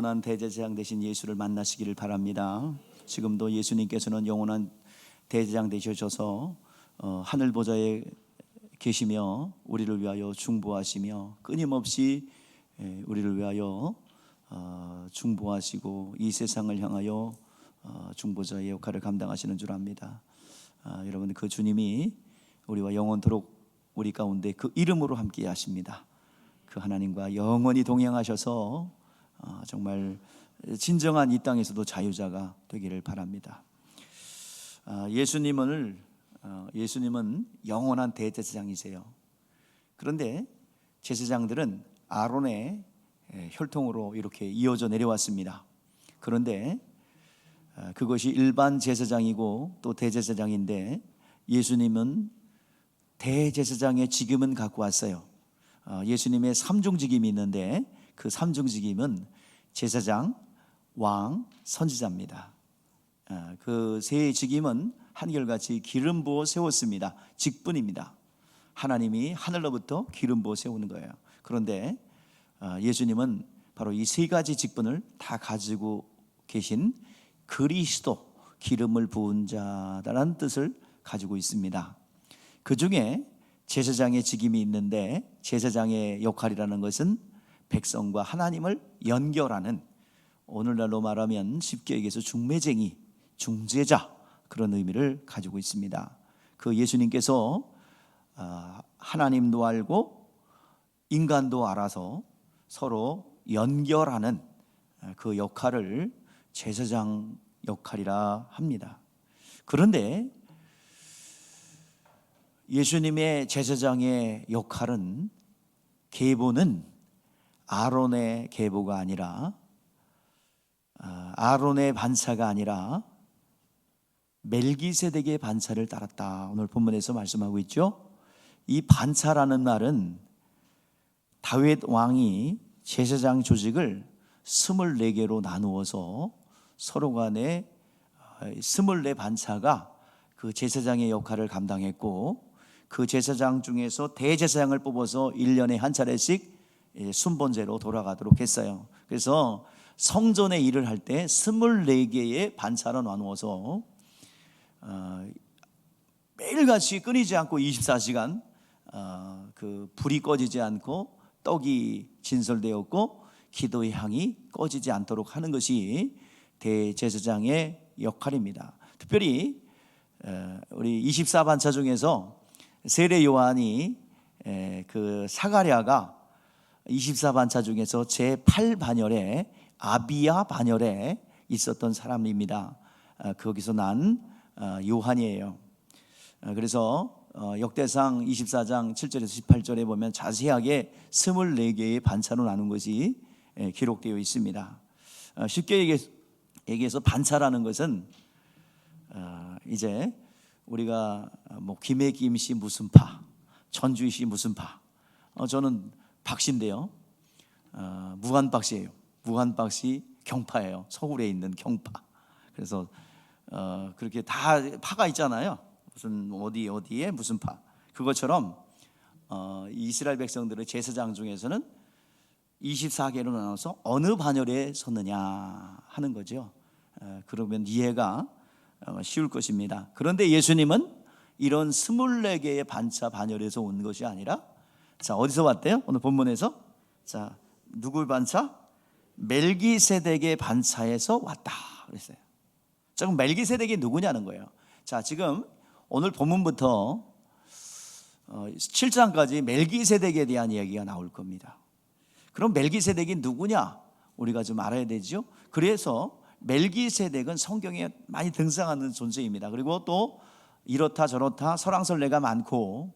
영원한 대제사장 되신 예수를 만나시기를 바랍니다. 지금도 예수님께서는 영원한 대제사장 되셔서 하늘 보좌에 계시며 우리를 위하여 중보하시며 끊임없이 우리를 위하여 중보하시고 이 세상을 향하여 중보자의 역할을 감당하시는 줄 압니다. 여러분, 그 주님이 우리와 영원토록 우리 가운데 그 이름으로 함께 하십니다. 그 하나님과 영원히 동행하셔서 정말 진정한 이 땅에서도 자유자가 되기를 바랍니다. 예수님은 영원한 대제사장이세요. 그런데 제사장들은 아론의 혈통으로 이렇게 이어져 내려왔습니다. 그런데 그것이 일반 제사장이고 또 대제사장인데 예수님은 대제사장의 직임은 갖고 왔어요. 예수님의 삼중직임이 있는데 그 삼중직임은 제사장, 왕, 선지자입니다. 그 세 직임은 한결같이 기름 부어 세웠습니다. 직분입니다. 하나님이 하늘로부터 기름 부어 세우는 거예요. 그런데 예수님은 바로 이 세 가지 직분을 다 가지고 계신 그리스도, 기름을 부은 자라는 뜻을 가지고 있습니다. 그 중에 제사장의 직임이 있는데 제사장의 역할이라는 것은 백성과 하나님을 연결하는, 오늘날로 말하면 쉽게 얘기해서 중매쟁이, 중재자, 그런 의미를 가지고 있습니다. 그 예수님께서 하나님도 알고 인간도 알아서 서로 연결하는 그 역할을 제사장 역할이라 합니다. 그런데 예수님의 제사장의 역할은, 계보는 아론의 계보가 아니라, 아론의 반차가 아니라 멜기세덱의 반차를 따랐다. 오늘 본문에서 말씀하고 있죠. 이 반차라는 말은 다윗 왕이 제사장 조직을 24개로 나누어서 서로 간에 24 반차가 그 제사장의 역할을 감당했고, 그 제사장 중에서 대제사장을 뽑아서 1년에 한 차례씩 순번제로 돌아가도록 했어요. 그래서 성전의 일을 할 때 24개의 반차로 나누어서 매일같이 끊이지 않고 24시간 그 불이 꺼지지 않고 떡이 진설되었고 기도의 향이 꺼지지 않도록 하는 것이 대제사장의 역할입니다. 특별히 우리 24반차 중에서 세례 요한이 그 사가랴가 24반차 중에서 제8반열에 아비야 반열에 있었던 사람입니다. 거기서 난 요한이에요. 그래서 역대상 24장 7절에서 18절에 보면 자세하게 24개의 반차로 나눈 것이 기록되어 있습니다. 쉽게 얘기해서 반차라는 것은 이제 우리가 뭐 김해김씨 무슨 파, 전주시 무슨 파, 저는 박씨인데요, 무한박씨예요. 무한박씨 경파예요. 서울에 있는 경파. 그래서 그렇게 다 파가 있잖아요. 무슨 어디에 무슨 파. 그것처럼 이스라엘 백성들의 제사장 중에서는 24개로 나눠서 어느 반열에 섰느냐 하는 거죠. 그러면 이해가 쉬울 것입니다. 그런데 예수님은 이런 24개의 반차 반열에서 온 것이 아니라, 자, 어디서 왔대요? 오늘 본문에서. 자, 누구의 반차? 멜기세덱의 반차에서 왔다 그랬어요. 자, 그럼 멜기세덱이 누구냐는 거예요. 자, 지금 오늘 본문부터 7장까지 멜기세덱에 대한 이야기가 나올 겁니다. 그럼 멜기세덱이 누구냐? 우리가 좀 알아야 되죠. 그래서 멜기세덱은 성경에 많이 등장하는 존재입니다. 그리고 또 이렇다 저렇다 설왕설래가 많고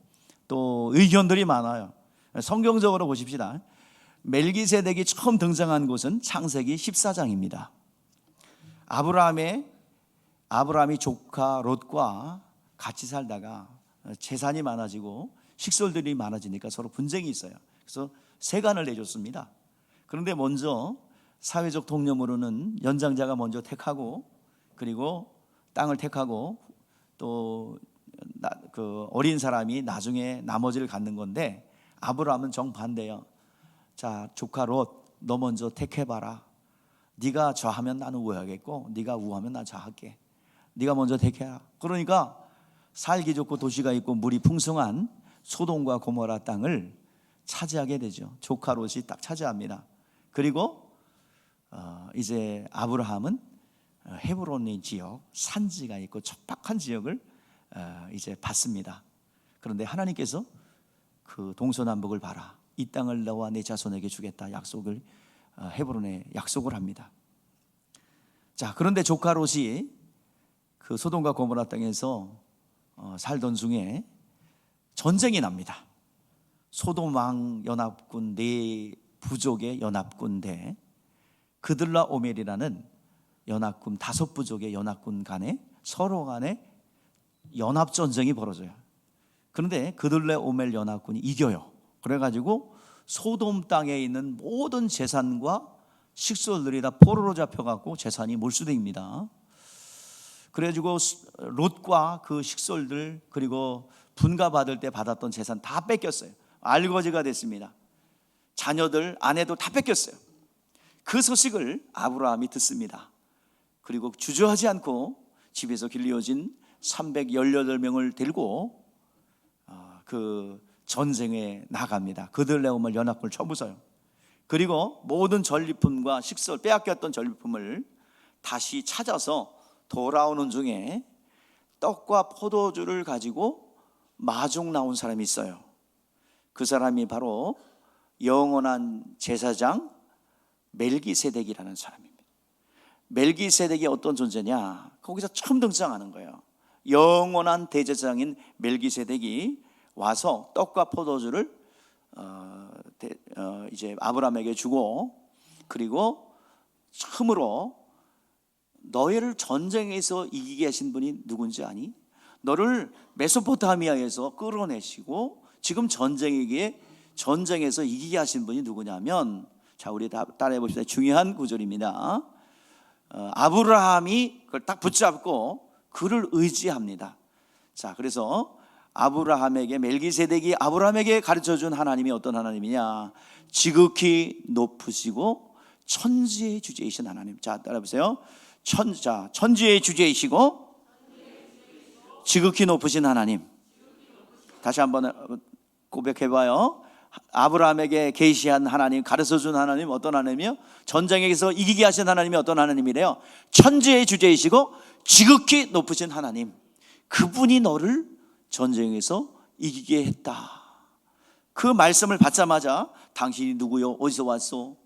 또 의견들이 많아요. 성경적으로 보십시다. 멜기세덱이 처음 등장한 곳은 창세기 14장입니다. 아브라함이 조카 롯과 같이 살다가 재산이 많아지고 식솔들이 많아지니까 서로 분쟁이 있어요. 그래서 세간을 내줬습니다. 그런데 먼저 사회적 통념으로는 연장자가 먼저 택하고, 그리고 땅을 택하고, 또 그 어린 사람이 나중에 나머지를 갖는 건데, 아브라함은 정반대예요. 자, 조카 롯, 너 먼저 택해봐라. 네가 좌하면 나는 우하겠고 네가 우하면 나 좌할게. 네가 먼저 택해라. 그러니까 살기 좋고 도시가 있고 물이 풍성한 소돔과 고모라 땅을 차지하게 되죠. 조카 롯이 딱 차지합니다. 그리고 이제 아브라함은 헤브론의 지역, 산지가 있고 척박한 지역을 이제 받습니다. 그런데 하나님께서 그 동서남북을 봐라, 이 땅을 너와 내 자손에게 주겠다 약속을 헤브론에 약속을 합니다. 자, 그런데 조카 롯이 그 소돔과 고모라 땅에서 살던 중에 전쟁이 납니다. 소돔 왕 연합군 네 부족의 연합군 대 그들라 오멜이라는 연합군 5부족의 연합군 간에 서로 간에 연합 전쟁이 벌어져요. 그런데 그들라 오멜 연합군이 이겨요. 그래가지고 소돔 땅에 있는 모든 재산과 식솔들이 다 포로로 잡혀갖고 재산이 몰수됩니다. 그래가지고 롯과 그 식솔들 그리고 분가받을 때 받았던 재산 다 뺏겼어요. 알거지가 됐습니다. 자녀들, 아내도 다 뺏겼어요. 그 소식을 아브라함이 듣습니다. 그리고 주저하지 않고 집에서 길리어진 318명을 데리고 그 전쟁에 나갑니다. 그들레오멜 연합군을 쳐부숴요. 그리고 모든 전리품과 식솔, 빼앗겼던 전리품을 다시 찾아서 돌아오는 중에 떡과 포도주를 가지고 마중 나온 사람이 있어요. 그 사람이 바로 영원한 제사장 멜기세덱이라는 사람입니다. 멜기세덱이 어떤 존재냐? 거기서 처음 등장하는 거예요. 영원한 대제사장인 멜기세덱이 와서 떡과 포도주를 이제 아브라함에게 주고, 그리고 처음으로 너희를 전쟁에서 이기게 하신 분이 누군지 아니? 너를 메소포타미아에서 끌어내시고 지금 전쟁에서 이기게 하신 분이 누구냐면, 자, 우리 다 따라해 봅시다. 중요한 구절입니다. 아브라함이 그걸 딱 붙잡고 그를 의지합니다. 자, 그래서 아브라함에게, 멜기세덱이 아브라함에게 가르쳐준 하나님이 어떤 하나님이냐? 지극히 높으시고 천지의 주제이신 하나님. 자, 따라해보세요. 천지의 주제이시고 지극히 높으신 하나님. 다시 한번 고백해봐요. 아브라함에게 계시한 하나님, 가르쳐준 하나님 어떤 하나님이요? 전쟁에서 이기게 하신 하나님이 어떤 하나님이래요? 천지의 주제이시고 지극히 높으신 하나님. 그분이 너를 전쟁에서 이기게 했다. 그 말씀을 받자마자 당신이 누구요? 어디서 왔소?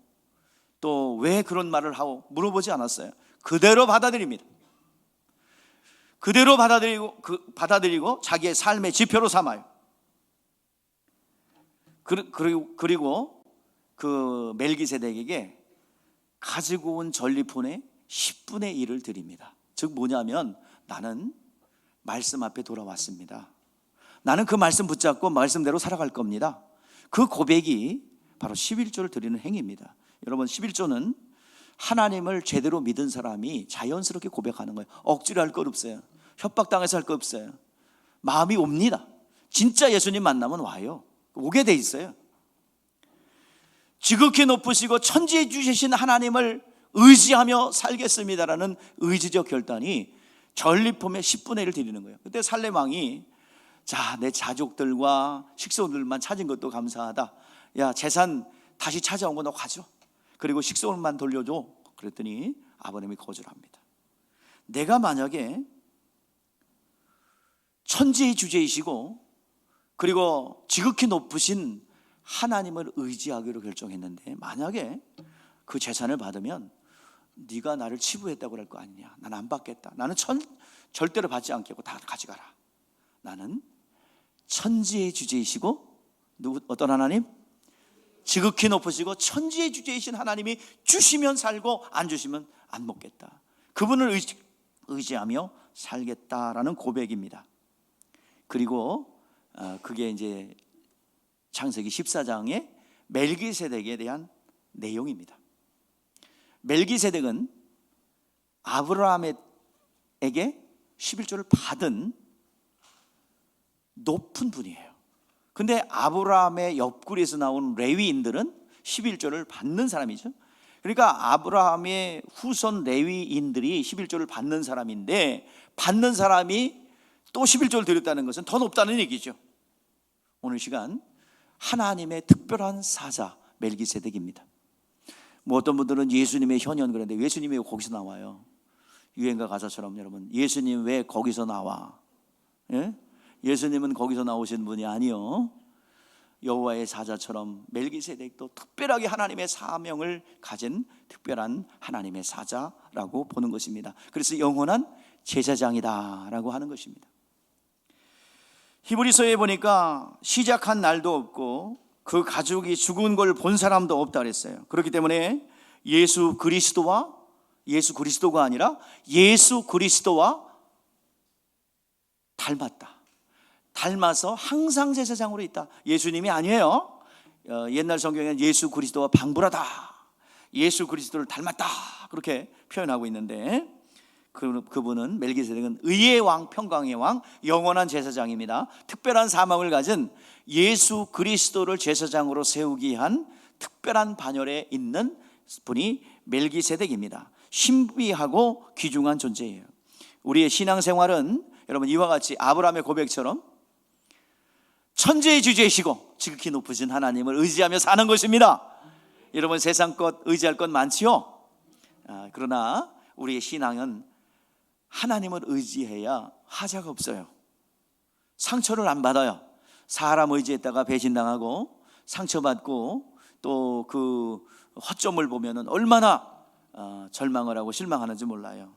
또 왜 그런 말을 하고 물어보지 않았어요. 그대로 받아들입니다. 그대로 받아들이고 자기의 삶의 지표로 삼아요. 그리고 그 멜기세덱에게 가지고 온 전리품의 10분의 1을 드립니다. 즉 뭐냐면, 나는 말씀 앞에 돌아왔습니다. 나는 그 말씀 붙잡고 말씀대로 살아갈 겁니다. 그 고백이 바로 11조를 드리는 행위입니다. 여러분, 11조는 하나님을 제대로 믿은 사람이 자연스럽게 고백하는 거예요. 억지로 할 것 없어요. 협박당해서 할 것 없어요. 마음이 옵니다. 진짜 예수님 만나면 와요. 오게 돼 있어요. 지극히 높으시고 천지의 주신 하나님을 의지하며 살겠습니다라는 의지적 결단이 전리품의 10분의 1을 드리는 거예요. 그때 살렘 왕이, 자, 내 자족들과 식소들만 찾은 것도 감사하다. 야, 재산 다시 찾아온 거 너 가져. 그리고 식소만 돌려줘. 그랬더니 아버님이 거절합니다. 내가 만약에 천지의 주제이시고 그리고 지극히 높으신 하나님을 의지하기로 결정했는데, 만약에 그 재산을 받으면 네가 나를 치부했다고 할 거 아니냐. 나는 안 받겠다. 나는 절대로 받지 않겠고 다 가져가라. 나는 천지의 주제이시고 어떤 하나님? 지극히 높으시고 천지의 주제이신 하나님이 주시면 살고 안 주시면 안 먹겠다. 그분을 의지하며 살겠다라는 고백입니다. 그리고 그게 이제 창세기 14장의 멜기세덱에 대한 내용입니다. 멜기세덱은 아브라함에게 11조를 받은 높은 분이에요. 근데 아브라함의 옆구리에서 나온 레위인들은 11조를 받는 사람이죠. 그러니까 아브라함의 후손 레위인들이 11조를 받는 사람인데, 받는 사람이 또 11조를 드렸다는 것은 더 높다는 얘기죠. 오늘 시간 하나님의 특별한 사자 멜기세덱입니다. 뭐 어떤 분들은 예수님의 현현 그런데 예수님이 왜 거기서 나와요? 유행가 가사처럼 여러분, 예수님 왜 거기서 나와? 예? 예수님은 거기서 나오신 분이 아니요, 여호와의 사자처럼 멜기세덱도 특별하게 하나님의 사명을 가진 특별한 하나님의 사자라고 보는 것입니다. 그래서 영원한 제사장이다라고 하는 것입니다. 히브리서에 보니까 시작한 날도 없고 그 가족이 죽은 걸 본 사람도 없다 그랬어요. 그렇기 때문에 예수 그리스도가 아니라 예수 그리스도와 닮아서 항상 제사장으로 있다. 예수님이 아니에요. 옛날 성경에는 예수 그리스도와 방불하다, 예수 그리스도를 닮았다 그렇게 표현하고 있는데, 그분은 멜기세덱은 의의 왕, 평강의 왕, 영원한 제사장입니다. 특별한 사명을 가진 예수 그리스도를 제사장으로 세우기 위한 특별한 반열에 있는 분이 멜기세덱입니다. 신비하고 귀중한 존재예요. 우리의 신앙생활은 여러분 이와 같이 아브라함의 고백처럼 천지의 주제이시고 지극히 높으신 하나님을 의지하며 사는 것입니다. 여러분 세상 것 의지할 것 많지요? 그러나 우리의 신앙은 하나님을 의지해야 하자가 없어요. 상처를 안 받아요. 사람 의지했다가 배신당하고 상처받고 또 그 허점을 보면 얼마나 절망을 하고 실망하는지 몰라요.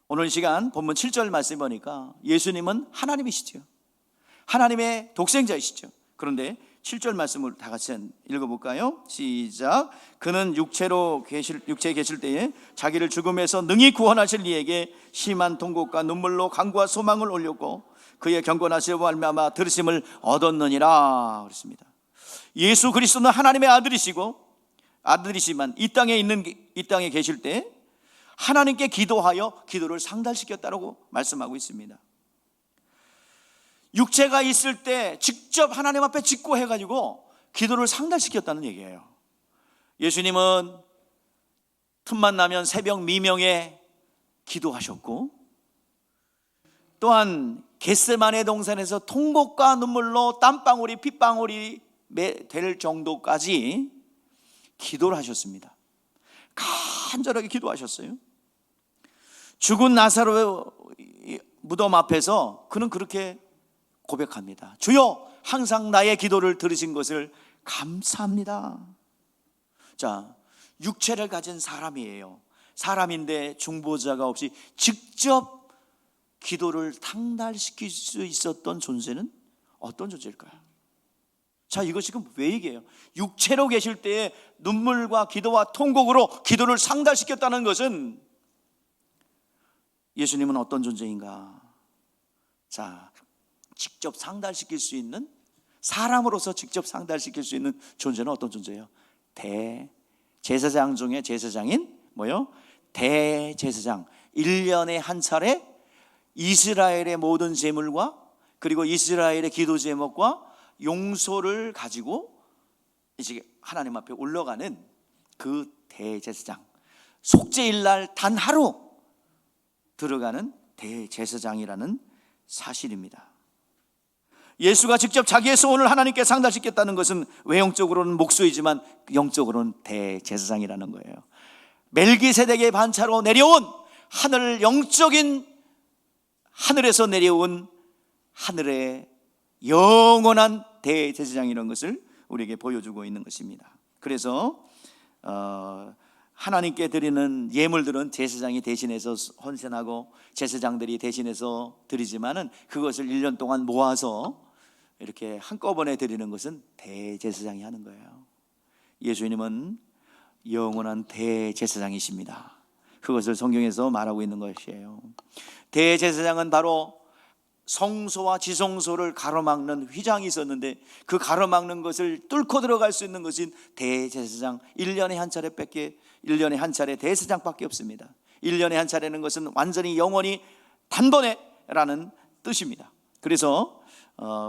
오늘 시간 본문 7절 말씀 보니까 예수님은 하나님이시죠. 하나님의 독생자이시죠. 그런데 7절 말씀을 다 같이 읽어볼까요? 시작. 그는 육체에 계실 때에 자기를 죽음에서 능히 구원하실 이에게 심한 통곡과 눈물로 간구와 소망을 올렸고 그의 경건하심으로 말미암아 들으심을 얻었느니라 그랬습니다. 예수 그리스도는 하나님의 아들이시지만 이 땅에 계실 때 하나님께 기도하여 기도를 상달시켰다고 말씀하고 있습니다. 육체가 있을 때 직접 하나님 앞에 직고해가지고 기도를 상달시켰다는 얘기예요. 예수님은 틈만 나면 새벽 미명에 기도하셨고, 또한 겟세마네 동산에서 통곡과 눈물로 땀방울이 핏방울이 될 정도까지 기도를 하셨습니다. 간절하게 기도하셨어요. 죽은 나사로의 무덤 앞에서 그는 그렇게 고백합니다. 주여, 항상 나의 기도를 들으신 것을 감사합니다. 자, 육체를 가진 사람이에요. 사람인데 중보자가 없이 직접 기도를 상달시킬 수 있었던 존재는 어떤 존재일까요? 자, 이거 지금 왜 얘기해요? 육체로 계실 때에 눈물과 기도와 통곡으로 기도를 상달시켰다는 것은 예수님은 어떤 존재인가? 자, 직접 상달시킬 수 있는, 사람으로서 직접 상달시킬 수 있는 존재는 어떤 존재예요? 대제사장 중에 제사장인 대제사장. 1년에 한 차례 이스라엘의 모든 제물과 그리고 이스라엘의 기도 제목과 용서를 가지고 이제 하나님 앞에 올라가는 그 대제사장, 속죄일날 단 하루 들어가는 대제사장이라는 사실입니다. 예수가 직접 자기의 소원을 하나님께 상달시켰다는 것은 외형적으로는 목수이지만 영적으로는 대제사장이라는 거예요. 멜기세덱의 반차로 내려온 하늘에서 내려온 하늘의 영원한 대제사장이라는 것을 우리에게 보여주고 있는 것입니다. 그래서 하나님께 드리는 예물들은 제사장이 대신해서 헌신하고 제사장들이 대신해서 드리지만은 그것을 1년 동안 모아서 이렇게 한꺼번에 드리는 것은 대제사장이 하는 거예요. 예수님은 영원한 대제사장이십니다. 그것을 성경에서 말하고 있는 것이에요. 대제사장은 바로 성소와 지성소를 가로막는 휘장이 있었는데 그 가로막는 것을 뚫고 들어갈 수 있는 것인 대제사장, 1년에 한 차례 대제사장밖에 없습니다. 1년에 한 차례는 것은 완전히 영원히 단번에라는 뜻입니다. 그래서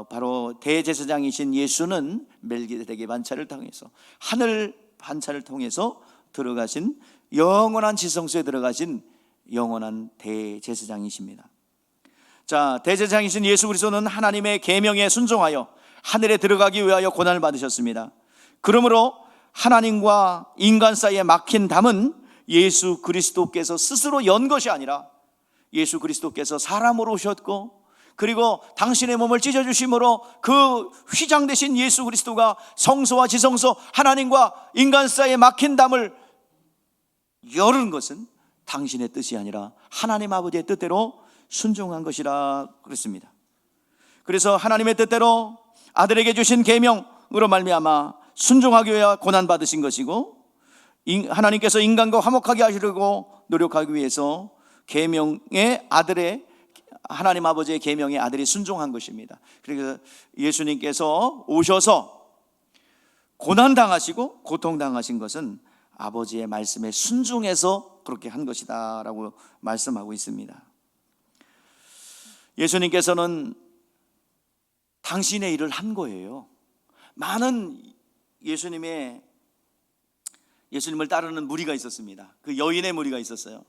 바로 대제사장이신 예수는 멜기세덱의 반차를 통해서, 하늘 반차를 통해서 들어가신 영원한 지성소에 들어가신 영원한 대제사장이십니다. 자, 대제사장이신 예수 그리스도는 하나님의 계명에 순종하여 하늘에 들어가기 위하여 고난을 받으셨습니다. 그러므로 하나님과 인간 사이에 막힌 담은 예수 그리스도께서 스스로 연 것이 아니라 예수 그리스도께서 사람으로 오셨고, 그리고 당신의 몸을 찢어주심으로 그 휘장 되신 예수 그리스도가 성소와 지성소, 하나님과 인간 사이에 막힌 담을 여는 것은 당신의 뜻이 아니라 하나님 아버지의 뜻대로 순종한 것이라 그랬습니다. 그래서 하나님의 뜻대로 아들에게 주신 계명으로 말미암아 순종하기 위해 고난 받으신 것이고, 하나님께서 인간과 화목하게 하시려고 노력하기 위해서 계명의 아들의, 하나님 아버지의 계명의 아들이 순종한 것입니다. 그래서 예수님께서 오셔서 고난당하시고 고통당하신 것은 아버지의 말씀에 순종해서 그렇게 한 것이다 라고 말씀하고 있습니다. 예수님께서는 당신의 일을 한 거예요. 많은 예수님을 따르는 무리가 있었습니다. 그 여인의 무리가 있었어요.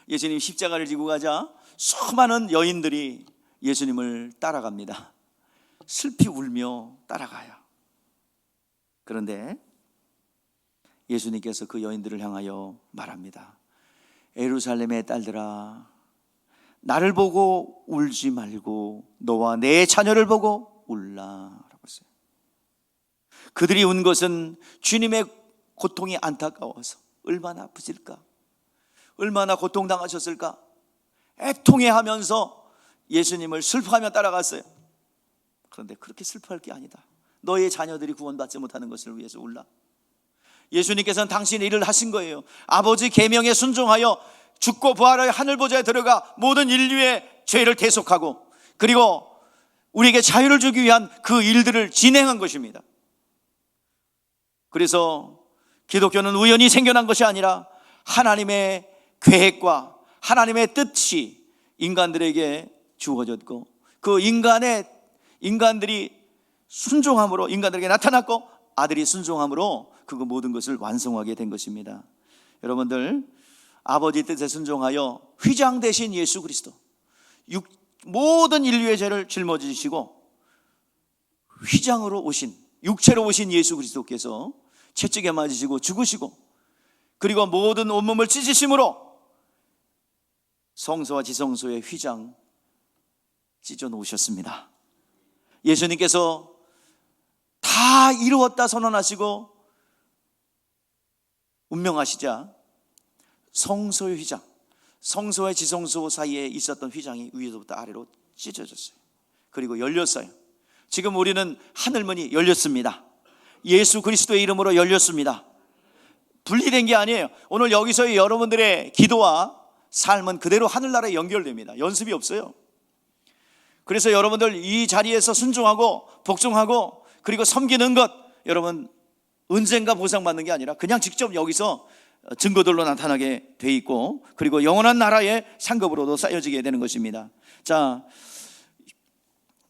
예수님 십자가를 지고 가자 수많은 여인들이 예수님을 따라갑니다. 슬피 울며 따라가요. 그런데 예수님께서 그 여인들을 향하여 말합니다. 예루살렘의 딸들아, 나를 보고 울지 말고 너와 내 자녀를 보고 울라 라고 했어요. 그들이 운 것은 주님의 고통이 안타까워서 얼마나 아프실까, 얼마나 고통당하셨을까 애통해하면서 예수님을 슬퍼하며 따라갔어요. 그런데 그렇게 슬퍼할 게 아니다. 너의 자녀들이 구원받지 못하는 것을 위해서 울라. 예수님께서는 당신의 일을 하신 거예요. 아버지 계명에 순종하여 죽고 부활하여 하늘 보좌에 들어가 모든 인류의 죄를 대속하고, 그리고 우리에게 자유를 주기 위한 그 일들을 진행한 것입니다. 그래서 기독교는 우연히 생겨난 것이 아니라 하나님의 계획과 하나님의 뜻이 인간들에게 주어졌고, 그 인간들이 순종함으로 인간들에게 나타났고, 아들이 순종함으로 그 모든 것을 완성하게 된 것입니다. 여러분들, 아버지 뜻에 순종하여 휘장 되신 예수 그리스도, 모든 인류의 죄를 짊어지시고 휘장으로 오신, 육체로 오신 예수 그리스도께서 채찍에 맞으시고 죽으시고, 그리고 모든 온몸을 찢으심으로 성소와 지성소의 휘장 찢어 놓으셨습니다. 예수님께서 다 이루었다 선언하시고 운명하시자 성소의 휘장, 성소와 지성소 사이에 있었던 휘장이 위에서부터 아래로 찢어졌어요. 그리고 열렸어요. 지금 우리는 하늘문이 열렸습니다. 예수 그리스도의 이름으로 열렸습니다. 분리된 게 아니에요. 오늘 여기서의 여러분들의 기도와 삶은 그대로 하늘나라에 연결됩니다. 연습이 없어요. 그래서 여러분들 이 자리에서 순종하고 복종하고 그리고 섬기는 것, 여러분 은쟁과 보상받는 게 아니라 그냥 직접 여기서 증거들로 나타나게 돼 있고, 그리고 영원한 나라의 상급으로도 쌓여지게 되는 것입니다. 자,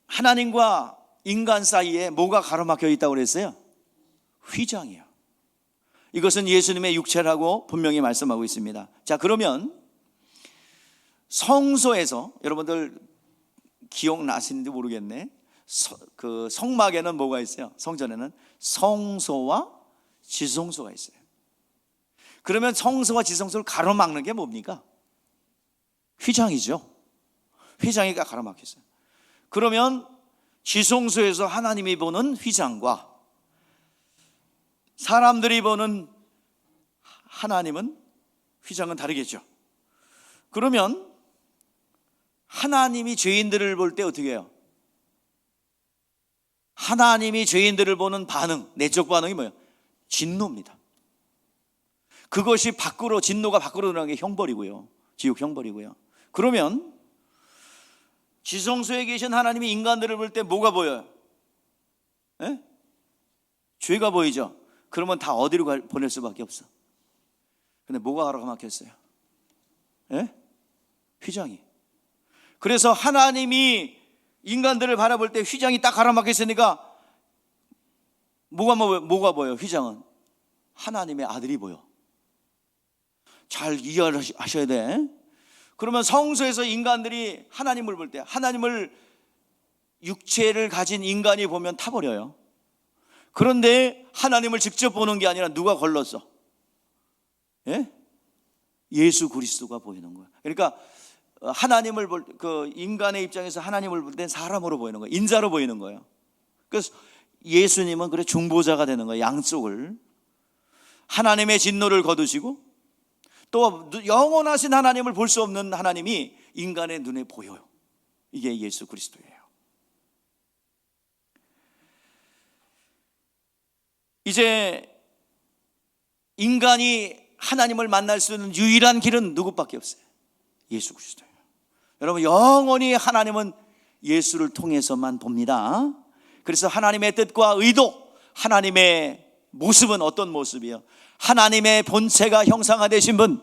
하나님과 인간 사이에 뭐가 가로막혀 있다고 그랬어요? 휘장이요. 이것은 예수님의 육체라고 분명히 말씀하고 있습니다. 자, 그러면 성소에서 여러분들 기억나시는지 모르겠네. 그 성막에는 뭐가 있어요? 성전에는 성소와 지성소가 있어요. 그러면 성소와 지성소를 가로막는 게 뭡니까? 휘장이죠. 휘장이가 가로막혔어요. 그러면 지성소에서 하나님이 보는 휘장과 사람들이 보는 하나님은 휘장은 다르겠죠. 그러면 하나님이 죄인들을 볼 때 어떻게 해요? 하나님이 죄인들을 보는 반응, 내적 반응이 뭐예요? 진노입니다. 그것이 밖으로, 진노가 밖으로 드러나는 게 형벌이고요. 지옥 형벌이고요. 그러면 지성소에 계신 하나님이 인간들을 볼 때 뭐가 보여요? 에? 죄가 보이죠? 그러면 다 어디로 보낼 수밖에 없어. 근데 뭐가 가로막혔어요? 에? 휘장이. 그래서 하나님이 인간들을 바라볼 때 휘장이 딱 가로막혀 있으니까 뭐가 보여? 휘장은 하나님의 아들이 보여. 잘 이해하셔야 돼. 그러면 성소에서 인간들이 하나님을 볼 때, 하나님을 육체를 가진 인간이 보면 타버려요. 그런데 하나님을 직접 보는 게 아니라 누가 걸렀어? 예? 예수 그리스도가 보이는 거예요. 그러니까 하나님을 그 인간의 입장에서 하나님을 볼 땐 사람으로 보이는 거예요. 인자로 보이는 거예요. 그래서 예수님은 그래 중보자가 되는 거예요. 양쪽을. 하나님의 진노를 거두시고 또 영원하신 하나님을 볼 수 없는 하나님이 인간의 눈에 보여요. 이게 예수 그리스도예요. 이제 인간이 하나님을 만날 수 있는 유일한 길은 누구밖에 없어요? 예수 그리스도예요. 여러분, 영원히 하나님은 예수를 통해서만 봅니다. 그래서 하나님의 뜻과 의도, 하나님의 모습은 어떤 모습이에요? 하나님의 본체가 형상화되신 분,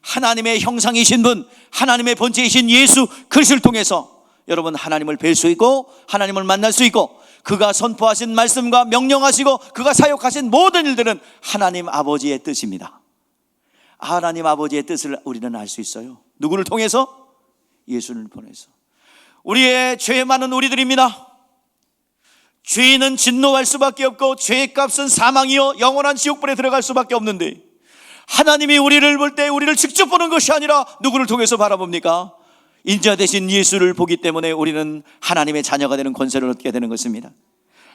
하나님의 형상이신 분, 하나님의 본체이신 예수 그리스도를 통해서 여러분 하나님을 뵐 수 있고 하나님을 만날 수 있고, 그가 선포하신 말씀과 명령하시고 그가 사역하신 모든 일들은 하나님 아버지의 뜻입니다. 하나님 아버지의 뜻을 우리는 알 수 있어요. 누구를 통해서? 예수를 보내서. 우리의 죄 많은 우리들입니다. 죄인은 진노할 수밖에 없고 죄의 값은 사망이요 영원한 지옥불에 들어갈 수밖에 없는데, 하나님이 우리를 볼 때 우리를 직접 보는 것이 아니라 누구를 통해서 바라봅니까? 인자 되신 예수를 보기 때문에 우리는 하나님의 자녀가 되는 권세를 얻게 되는 것입니다.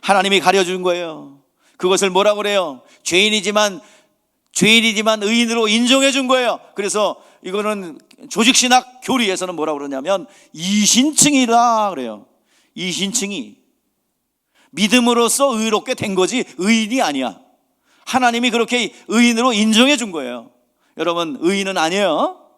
하나님이 가려준 거예요. 그것을 뭐라고 그래요? 죄인이지만 의인으로 인정해 준 거예요. 그래서 이거는 조직신학 교리에서는 뭐라고 그러냐면 이신층이라 그래요. 이신층이 믿음으로써 의롭게 된 거지 의인이 아니야. 하나님이 그렇게 의인으로 인정해 준 거예요. 여러분, 의인은 아니에요.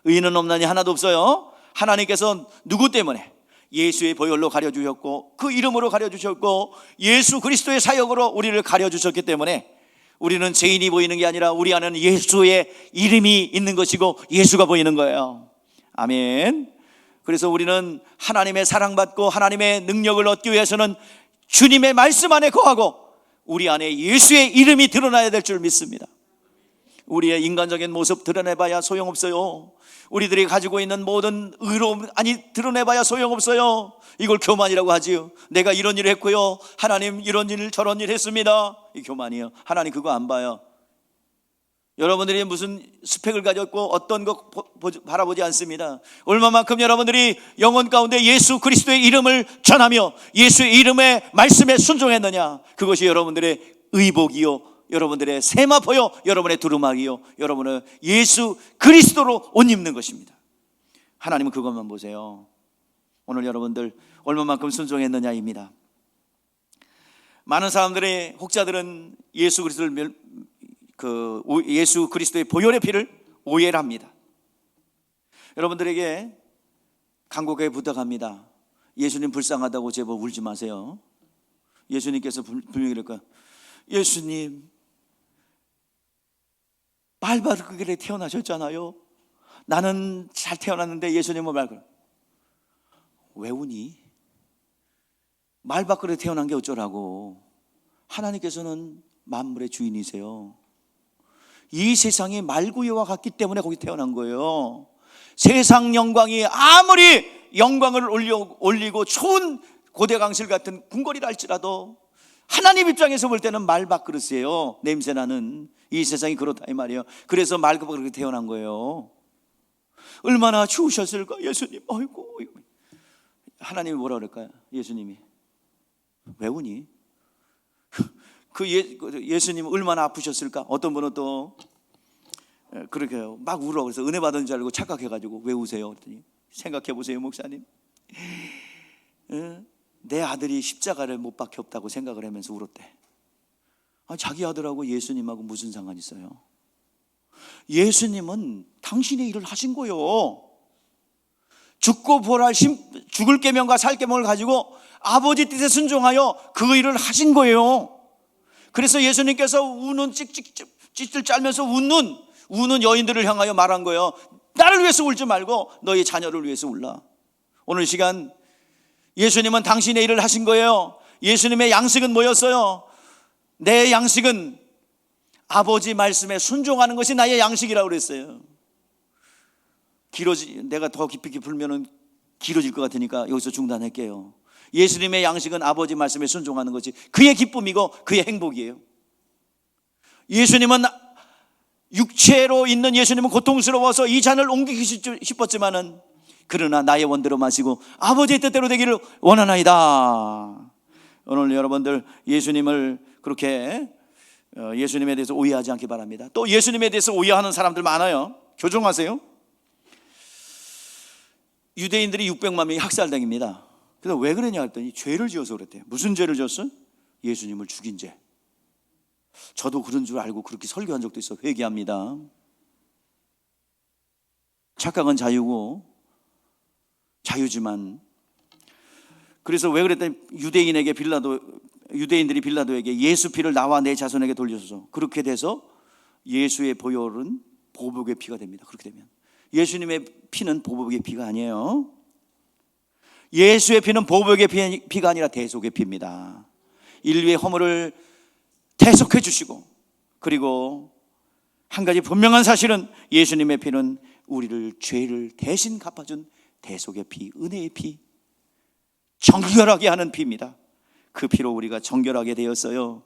의인은 없나니 하나도 없어요. 하나님께서 누구 때문에? 예수의 보혈로 가려주셨고 그 이름으로 가려주셨고 예수 그리스도의 사역으로 우리를 가려주셨기 때문에 우리는 죄인이 보이는 게 아니라 우리 안에는 예수의 이름이 있는 것이고 예수가 보이는 거예요. 아멘. 그래서 우리는 하나님의 사랑받고 하나님의 능력을 얻기 위해서는 주님의 말씀 안에 거하고 우리 안에 예수의 이름이 드러나야 될 줄 믿습니다. 우리의 인간적인 모습 드러내봐야 소용없어요. 우리들이 가지고 있는 모든 의로움 드러내봐야 소용없어요. 이걸 교만이라고 하지요. 내가 이런 일을 했고요, 하나님 이런 일 저런 일 했습니다. 이 교만이에요. 하나님 그거 안 봐요. 여러분들이 무슨 스펙을 가졌고 어떤 거 바라보지 않습니다. 얼마만큼 여러분들이 영혼 가운데 예수 그리스도의 이름을 전하며 예수의 이름의 말씀에 순종했느냐, 그것이 여러분들의 의복이요, 여러분들의 세마포요, 여러분의 두루마기요, 여러분은 예수 그리스도로 옷 입는 것입니다. 하나님은 그것만 보세요. 오늘 여러분들 얼마만큼 순종했느냐입니다. 많은 사람들의 혹자들은 예수 그리스도의 보혈의 피를 오해를 합니다. 여러분들에게 간곡하게 부탁합니다. 예수님 불쌍하다고 제발 울지 마세요. 예수님께서 분명히 이럴 거예요. 예수님 말바르게 태어나셨잖아요. 나는 잘 태어났는데 예수님은 말바르게. 왜 우니? 말바르게 태어난 게 어쩌라고. 하나님께서는 만물의 주인이세요. 이 세상이 말구유와 같기 때문에 거기 태어난 거예요. 세상 영광이 아무리 영광을 올리고 좋은 고대강실 같은 궁궐이라 할지라도 하나님 입장에서 볼 때는 말밥그릇이에요. 냄새나는. 이 세상이 그렇다 이 말이에요. 그래서 말밥그릇에 태어난 거예요. 얼마나 추우셨을까 예수님. 아이고. 하나님이 뭐라 그럴까요? 예수님이 왜 우니? 예수님 얼마나 아프셨을까? 어떤 분은 또 그렇게 막 울어. 그래서 은혜 받은 줄 알고 착각해가지고 왜 우세요? 그랬더니 생각해 보세요 목사님, 내 아들이 십자가를 못 박혔다고 생각을 하면서 울었대. 자기 아들하고 예수님하고 무슨 상관이 있어요? 예수님은 당신의 일을 하신 거예요. 죽고 부활할 죽을 계명과 살 계명을 가지고 아버지 뜻에 순종하여 그 일을 하신 거예요. 그래서 예수님께서 우는 찢을 짜면서 우는 여인들을 향하여 말한 거예요. 나를 위해서 울지 말고 너희 자녀를 위해서 울라. 오늘 시간 예수님은 당신의 일을 하신 거예요. 예수님의 양식은 뭐였어요? 내 양식은 아버지 말씀에 순종하는 것이 나의 양식이라고 그랬어요. 내가 더 깊이 풀면은 길어질 것 같으니까 여기서 중단할게요. 예수님의 양식은 아버지 말씀에 순종하는 것이 그의 기쁨이고 그의 행복이에요. 예수님은 육체로 있는 예수님은 고통스러워서 이 잔을 옮기기 싶었지만은 그러나 나의 원대로 마시고 아버지의 뜻대로 되기를 원하나이다. 오늘 여러분들 예수님을 그렇게 예수님에 대해서 오해하지 않기 바랍니다. 또 예수님에 대해서 오해하는 사람들 많아요. 교정하세요. 유대인들이 600만 명이 학살당입니다. 그래서 왜 그러냐 했더니 죄를 지어서 그랬대요. 무슨 죄를 지었어요? 예수님을 죽인 죄. 저도 그런 줄 알고 그렇게 설교한 적도 있어. 회개합니다. 착각은 자유지만 그래서 왜 그랬더니 유대인들이 빌라도에게 예수 피를 나와 내 자손에게 돌려줘서 그렇게 돼서 예수의 보혈은 보복의 피가 됩니다. 그렇게 되면 예수님의 피는 보복의 피가 아니에요. 예수의 피는 보복의 피가 아니라 대속의 피입니다. 인류의 허물을 대속해 주시고 그리고 한 가지 분명한 사실은 예수님의 피는 우리를 죄를 대신 갚아준 대속의 피, 은혜의 피, 정결하게 하는 피입니다. 그 피로 우리가 정결하게 되었어요.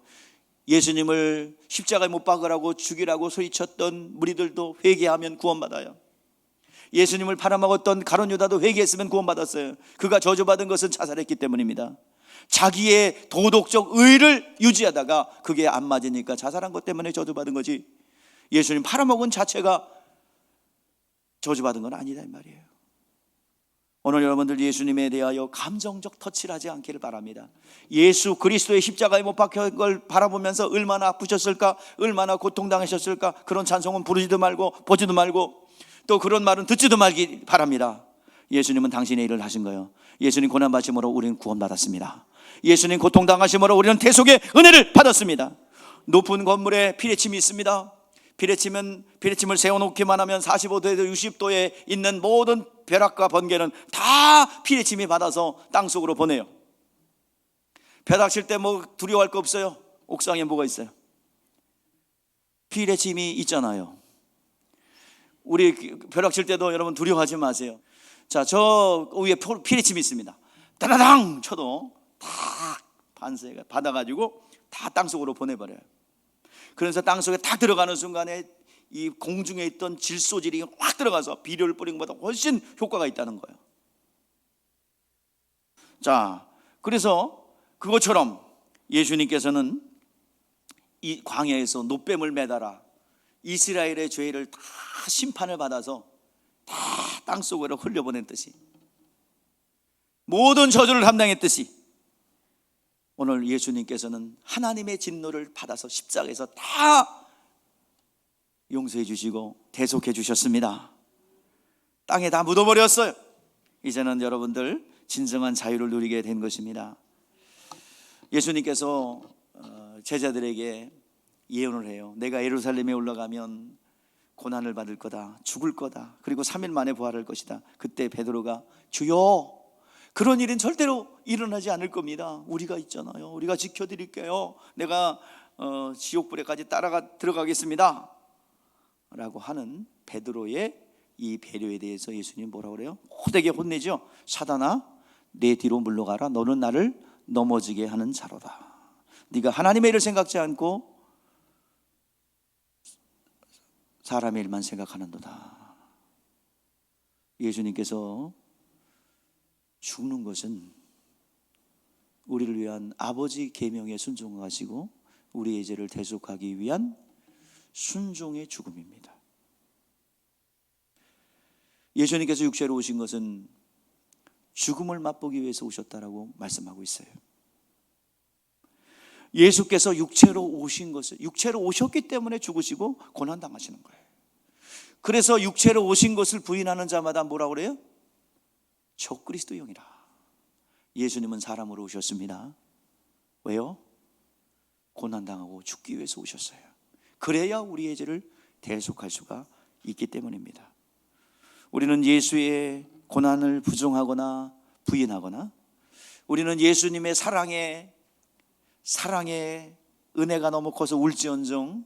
예수님을 십자가에 못 박으라고 죽이라고 소리쳤던 무리들도 회개하면 구원받아요. 예수님을 팔아먹었던 가룟 유다도 회개했으면 구원받았어요. 그가 저주받은 것은 자살했기 때문입니다. 자기의 도덕적 의를 유지하다가 그게 안 맞으니까 자살한 것 때문에 저주받은 거지 예수님 팔아먹은 자체가 저주받은 건 아니다 이 말이에요. 오늘 여러분들 예수님에 대하여 감정적 터치를 하지 않기를 바랍니다. 예수 그리스도의 십자가에 못 박힌 걸 바라보면서 얼마나 아프셨을까, 얼마나 고통당하셨을까, 그런 찬송은 부르지도 말고 보지도 말고 또 그런 말은 듣지도 말기 바랍니다. 예수님은 당신의 일을 하신 거예요. 예수님 고난받으심으로 우리는 구원받았습니다. 예수님 고통당하심으로 우리는 대속의 은혜를 받았습니다. 높은 건물에 피레침이 있습니다. 피레침을 세워놓기만 하면 45도에서 60도에 있는 모든 벼락과 번개는 다 피레침이 받아서 땅속으로 보내요. 벼락 칠 때 뭐 두려워할 거 없어요. 옥상에 뭐가 있어요? 피레침이 있잖아요. 우리 벼락 칠 때도 여러분 두려워하지 마세요. 자, 저 위에 피레침이 있습니다. 따라당 쳐도 다 반세가 받아가지고 다 땅속으로 보내버려요. 그래서 땅속에 딱 들어가는 순간에 이 공중에 있던 질소질이 확 들어가서 비료를 뿌린 것보다 훨씬 효과가 있다는 거예요. 자, 그래서 그것처럼 예수님께서는 이 광야에서 놋뱀을 매달아 이스라엘의 죄를 다 심판을 받아서 다 땅속으로 흘려보냈듯이 모든 저주를 감당했듯이 오늘 예수님께서는 하나님의 진노를 받아서 십자가에서 다 용서해 주시고 대속해 주셨습니다. 땅에 다 묻어버렸어요. 이제는 여러분들 진정한 자유를 누리게 된 것입니다. 예수님께서 제자들에게 예언을 해요. 내가 예루살렘에 올라가면 고난을 받을 거다, 죽을 거다, 그리고 3일 만에 부활할 것이다. 그때 베드로가 주여 그런 일은 절대로 일어나지 않을 겁니다. 우리가 있잖아요. 우리가 지켜드릴게요. 내가 지옥불에까지 들어가겠습니다 라고 하는 베드로의 이 배려에 대해서 예수님 뭐라고 그래요? 호되게 혼내죠. 사단아 내 뒤로 물러가라. 너는 나를 넘어지게 하는 자로다. 네가 하나님의 일을 생각지 않고 사람의 일만 생각하는도다. 예수님께서 죽는 것은 우리를 위한 아버지 계명에 순종하시고 우리의 죄를 대속하기 위한 순종의 죽음입니다. 예수님께서 육체로 오신 것은 죽음을 맛보기 위해서 오셨다라고 말씀하고 있어요. 예수께서 육체로 오셨기 때문에 죽으시고 고난당하시는 거예요. 그래서 육체로 오신 것을 부인하는 자마다 뭐라고 그래요? 적그리스도형이라. 예수님은 사람으로 오셨습니다. 왜요? 고난당하고 죽기 위해서 오셨어요. 그래야 우리의 죄를 대속할 수가 있기 때문입니다. 우리는 예수의 고난을 부정하거나 부인하거나 우리는 예수님의 사랑의 은혜가 너무 커서 울지언정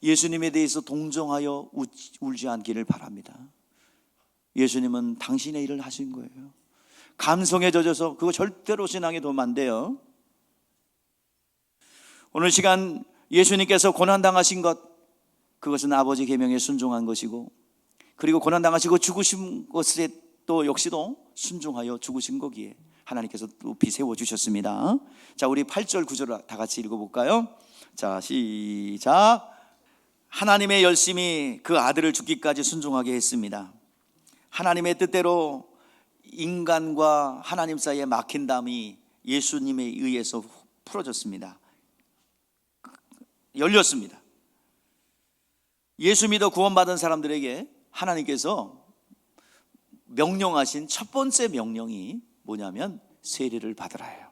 예수님에 대해서 동정하여 울지 않기를 바랍니다. 예수님은 당신의 일을 하신 거예요. 감성에 젖어서 그거 절대로 신앙에 도움 안 돼요. 오늘 시간 예수님께서 고난당하신 것, 그것은 아버지 계명에 순종한 것이고, 그리고 고난당하시고 죽으신 것에 또 역시도 순종하여 죽으신 거기에 하나님께서 또 비세워 주셨습니다. 자, 우리 8절 9절 다 같이 읽어볼까요? 자, 시작. 하나님의 열심히 그 아들을 죽기까지 순종하게 했습니다. 하나님의 뜻대로 인간과 하나님 사이에 막힌 담이 예수님에 의해서 풀어졌습니다. 열렸습니다. 예수 믿어 구원받은 사람들에게 하나님께서 명령하신 첫 번째 명령이 뭐냐면 세례를 받으라예요.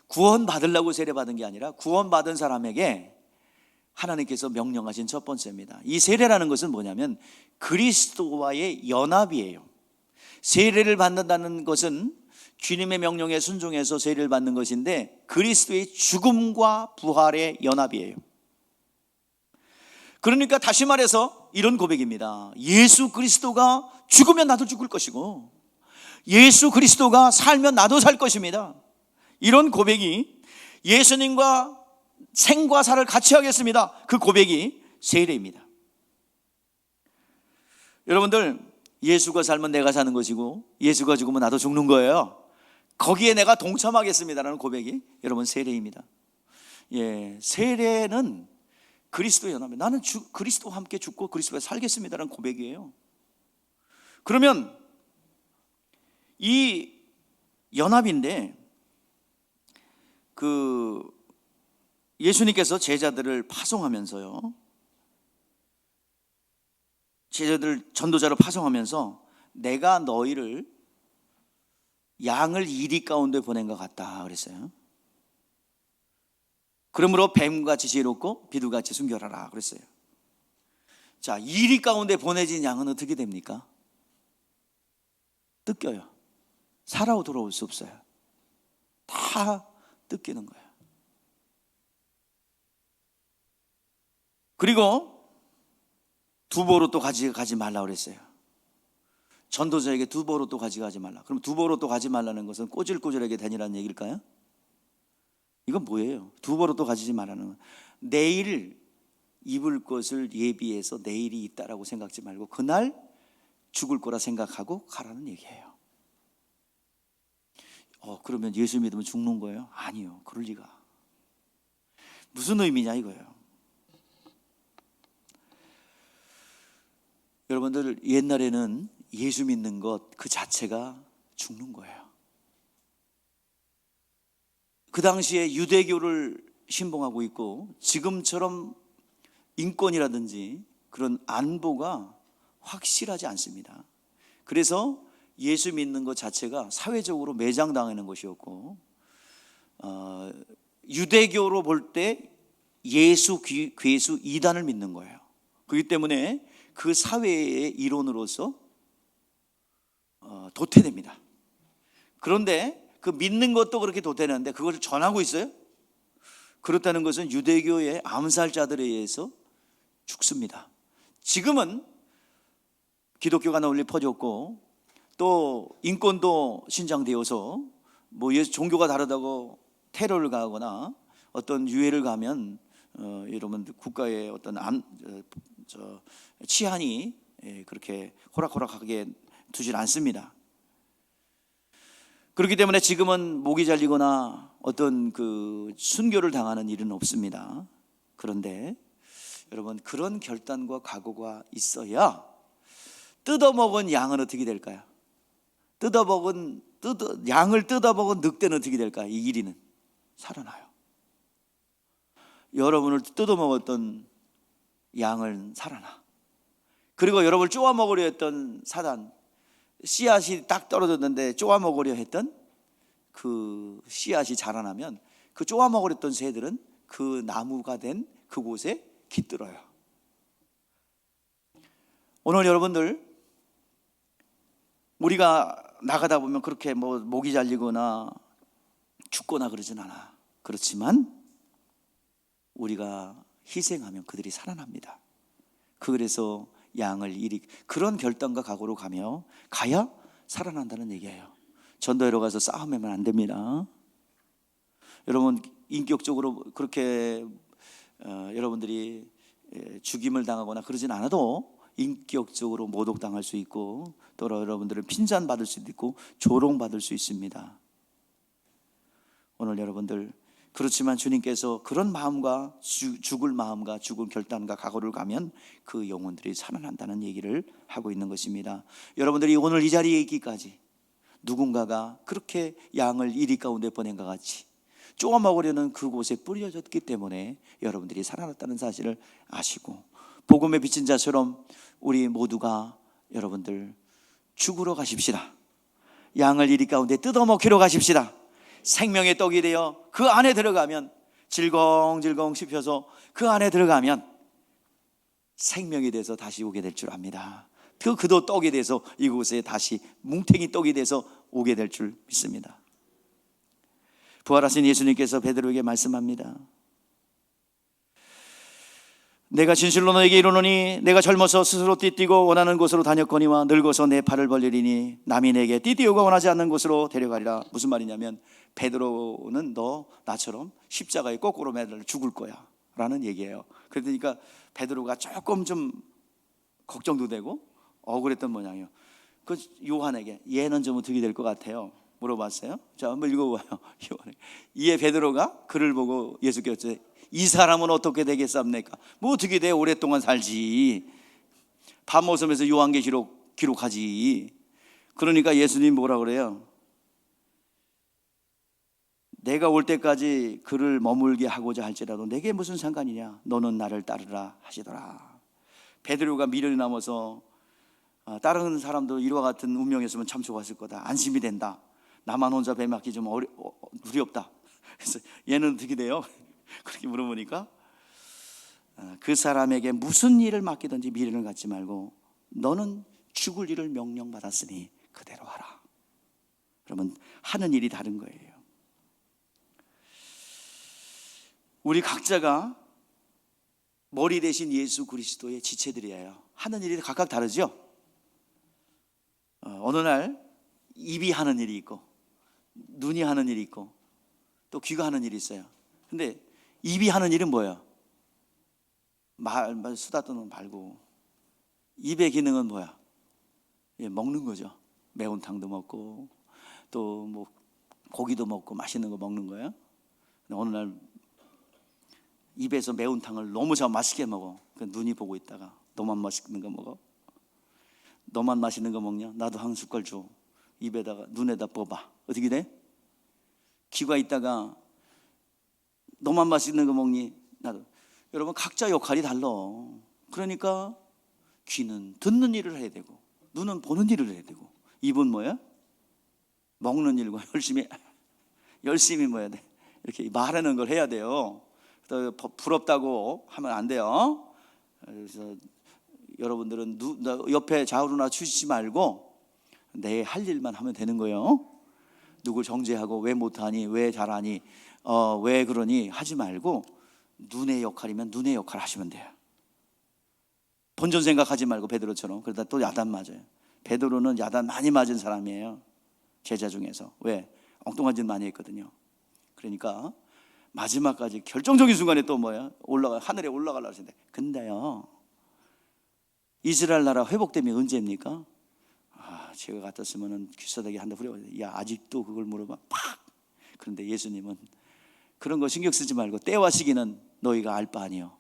구원받으려고 세례받은 게 아니라 구원받은 사람에게 하나님께서 명령하신 첫 번째입니다. 이 세례라는 것은 뭐냐면 그리스도와의 연합이에요. 세례를 받는다는 것은 주님의 명령에 순종해서 세례를 받는 것인데 그리스도의 죽음과 부활의 연합이에요. 그러니까 다시 말해서 이런 고백입니다. 예수 그리스도가 죽으면 나도 죽을 것이고 예수 그리스도가 살면 나도 살 것입니다. 이런 고백이 예수님과 생과 사를 같이 하겠습니다. 그 고백이 세례입니다. 여러분들, 예수가 살면 내가 사는 것이고 예수가 죽으면 나도 죽는 거예요. 거기에 내가 동참하겠습니다라는 고백이 여러분 세례입니다. 예, 세례는 그리스도의 연합이에요. 나는 그리스도와 함께 죽고 그리스도와 살겠습니다라는 고백이에요. 그러면 이 연합인데 예수님께서 제자들을 파송하면서요, 제자들 전도자로 파송하면서 내가 너희를 양을 이리 가운데 보낸 것 같다 그랬어요. 그러므로 뱀같이 지혜롭고 비둘같이 순결하라 그랬어요. 자, 이리 가운데 보내진 양은 어떻게 됩니까? 뜯겨요. 살아 돌아올 수 없어요. 다 뜯기는 거예요. 그리고 두보로 또 가지 말라 그랬어요. 전도자에게 두보로 또 가지 말라. 그럼 두보로 또 가지 말라는 것은 꼬질꼬질하게 다니라는 얘기일까요? 이건 뭐예요? 두보로 또 가지지 말라는 건 내일 입을 것을 예비해서 내일이 있다라고 생각지 말고 그날 죽을 거라 생각하고 가라는 얘기예요. 그러면 예수 믿으면 죽는 거예요? 아니요, 그럴 리가. 무슨 의미냐 이거예요. 여러분들, 옛날에는 예수 믿는 것 그 자체가 죽는 거예요. 그 당시에 유대교를 신봉하고 있고 지금처럼 인권이라든지 그런 안보가 확실하지 않습니다. 그래서 예수 믿는 것 자체가 사회적으로 매장당하는 것이었고, 유대교로 볼 때 예수, 괴수, 이단을 믿는 거예요. 그렇기 때문에 그 사회의 이론으로서 도태됩니다. 그런데 그 믿는 것도 그렇게 도태되는데 그것을 전하고 있어요? 그렇다는 것은 유대교의 암살자들에 의해서 죽습니다. 지금은 기독교가 널리 퍼졌고 또 인권도 신장되어서 종교가 다르다고 테러를 가하거나 어떤 유해를 가면 여러분 국가의 어떤 치안이 그렇게 호락호락하게 두질 않습니다. 그렇기 때문에 지금은 목이 잘리거나 어떤 순교를 당하는 일은 없습니다. 그런데 여러분, 그런 결단과 각오가 있어야 뜯어먹은 양은 어떻게 될까요? 양을 뜯어먹은 늑대는 어떻게 될까요? 이 이리는 살아나요. 여러분을 뜯어먹었던 양은 살아나. 그리고 여러분을 쪼아먹으려 했던 사단, 씨앗이 딱 떨어졌는데 쪼아먹으려 했던 그 씨앗이 자라나면 그 쪼아먹으려 했던 새들은 그 나무가 된 그곳에 깃들어요. 오늘 여러분들, 우리가 나가다 보면 그렇게 목이 잘리거나 죽거나 그러진 않아. 그렇지만 우리가 희생하면 그들이 살아납니다. 그래서 양을 그런 결단과 각오로 가야 살아난다는 얘기예요. 전도회로 가서 싸움하면 안 됩니다. 여러분, 인격적으로 그렇게 여러분들이 죽임을 당하거나 그러진 않아도 인격적으로 모독당할 수 있고, 또 여러분들은 핀잔받을 수도 있고 조롱받을 수 있습니다. 오늘 여러분들, 그렇지만 주님께서 그런 마음과 죽을 마음과 죽을 결단과 각오를 가면 그 영혼들이 살아난다는 얘기를 하고 있는 것입니다. 여러분들이 오늘 이 자리에 있기까지 누군가가 그렇게 양을 이리 가운데 보낸 것 같이 쪼아 먹으려는 그곳에 뿌려졌기 때문에 여러분들이 살아났다는 사실을 아시고, 복음에 비친 자처럼 우리 모두가 여러분들 죽으러 가십시다. 양을 이리 가운데 뜯어먹히러 가십시다. 생명의 떡이 되어 그 안에 들어가면, 질겅질겅 씹혀서 그 안에 들어가면 생명이 돼서 다시 오게 될 줄 압니다. 그도 떡이 돼서 이곳에 다시 뭉탱이 떡이 돼서 오게 될 줄 믿습니다. 부활하신 예수님께서 베드로에게 말씀합니다. 내가 진실로 너에게 이르노니 내가 젊어서 스스로 띠뛰고 원하는 곳으로 다녔거니와 늙어서 내 팔을 벌리리니 남이 내게 띠뛰우고 원하지 않는 곳으로 데려가리라. 무슨 말이냐면, 베드로는 너 나처럼 십자가에 거꾸로 매달려 죽을 거야 라는 얘기예요. 그러니까 베드로가 조금 좀 걱정도 되고 억울했던 모양이에요. 그 요한에게 얘는 좀 어떻게 될 것 같아요? 물어봤어요. 자, 한번 읽어봐요. 이에 베드로가 그를 보고 예수께서 이 사람은 어떻게 되겠습니까? 뭐 어떻게 돼? 오랫동안 살지. 밤모섬에서 요한계시록 기록하지. 그러니까 예수님 뭐라 그래요? 내가 올 때까지 그를 머물게 하고자 할지라도 내게 무슨 상관이냐? 너는 나를 따르라 하시더라. 베드로가 미련이 남아서 다른 사람도 이와 같은 운명이었으면 참 좋았을 거다. 안심이 된다. 나만 혼자 배 맞기 좀 두렵다. 그래서 얘는 어떻게 돼요? 그렇게 물어보니까 그 사람에게 무슨 일을 맡기든지 미련을 갖지 말고 너는 죽을 일을 명령받았으니 그대로 하라. 그러면 하는 일이 다른 거예요. 우리 각자가 머리 대신 예수 그리스도의 지체들이에요. 하는 일이 각각 다르죠. 어느 날 입이 하는 일이 있고 눈이 하는 일이 있고 또 귀가 하는 일이 있어요. 근데 입이 하는 일은 뭐예요? 수다 떠는 말고, 입의 기능은 뭐야? 먹는 거죠. 매운탕도 먹고 또 뭐 고기도 먹고 맛있는 거 먹는 거예요. 근데 어느 날 입에서 매운탕을 너무 맛있게 먹어. 눈이 보고 있다가 너만 맛있는 거 먹어? 너만 맛있는 거 먹냐? 나도 한 숟갈 줘. 입에다가 눈에다 뽑아. 어떻게 돼? 귀가 있다가 너만 맛있는 거 먹니? 나도. 여러분, 각자 역할이 달라. 그러니까 귀는 듣는 일을 해야 되고 눈은 보는 일을 해야 되고 입은 뭐야? 먹는 일과 열심히 뭐 해야 돼? 이렇게 말하는 걸 해야 돼요. 또 부럽다고 하면 안 돼요. 그래서 여러분들은 옆에 좌우로나 추시지 말고 내 할 일만 하면 되는 거예요. 누굴 정죄하고 왜 못하니, 왜 잘하니, 왜 그러니 하지 말고 눈의 역할이면 눈의 역할 하시면 돼요. 본전 생각하지 말고 베드로처럼. 그러다 또 야단 맞아요. 베드로는 야단 많이 맞은 사람이에요. 제자 중에서. 왜? 엉뚱한 짓 많이 했거든요. 그러니까 마지막까지 결정적인 순간에 또 뭐야? 하늘에 올라가려고 하는데, 근데요, 이스라엘 나라 회복됨이 언제입니까? 제가 같았으면 귀싸대기 한다 후려가지고, 야, 아직도 그걸 물어봐. 팍! 그런데 예수님은 그런 거 신경 쓰지 말고 때와 시기는 너희가 알 바 아니요,